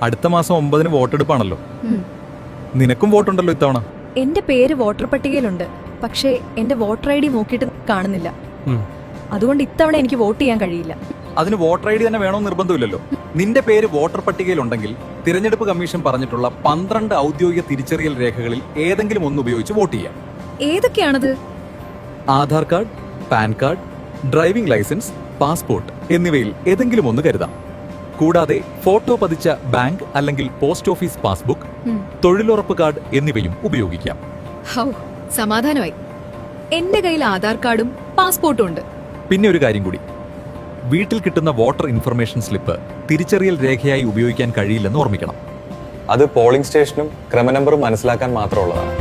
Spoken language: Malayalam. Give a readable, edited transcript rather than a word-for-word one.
അടുത്ത മാസം 9-ന് വോട്ടെടുപ്പാണല്ലോ. നിനക്കും വോട്ടുണ്ടല്ലോ ഇത്തവണ. എന്റെ പേര് വോട്ടർ പട്ടികയിലുണ്ട്, പക്ഷേ എന്റെ വോട്ടർ ഐ ഡി നോക്കിയിട്ട് കാണുന്നില്ല. അതുകൊണ്ട് ഇത്തവണ എനിക്ക് വോട്ട് ചെയ്യാൻ കഴിയില്ല. അതിന് വോട്ടർ ഐ ഡി തന്നെ വേണമെന്ന് നിർബന്ധമില്ലല്ലോ. നിന്റെ പേര് വോട്ടർ പട്ടികയിലുണ്ടെങ്കിൽ തിരഞ്ഞെടുപ്പ് കമ്മീഷൻ പറഞ്ഞിട്ടുള്ള 12 ഔദ്യോഗിക തിരിച്ചറിയൽ രേഖകളിൽ ഏതെങ്കിലും ഒന്ന് ഉപയോഗിച്ച് വോട്ട് ചെയ്യാം. ഏതൊക്കെയാണത്? Aadhaar card, PAN card, driving licence, passport എന്നിവയിൽ ഏതെങ്കിലും ഒന്ന് കരുതാം. കൂടാതെ ഫോട്ടോ പതിച്ച ബാങ്ക് അല്ലെങ്കിൽ പോസ്റ്റ് ഓഫീസ് പാസ്ബുക്ക്, തൊഴിലുറപ്പ് കാർഡ് എന്നിവയും ഉപയോഗിക്കാം. സമാധാനമായി. എന്റെ കയ്യിൽ ആധാർ കാർഡും പാസ്പോർട്ടും ഉണ്ട്. പിന്നെ ഒരു കാര്യം കൂടി, വീട്ടിൽ കിട്ടുന്ന വോട്ടർ ഇൻഫർമേഷൻ സ്ലിപ്പ് തിരിച്ചറിയൽ രേഖയായി ഉപയോഗിക്കാൻ കഴിയില്ലെന്ന് ഓർമ്മിക്കണം. അത് പോളിംഗ് സ്റ്റേഷനും ക്രമനമ്പറും മനസ്സിലാക്കാൻ മാത്രമുള്ളതാണ്.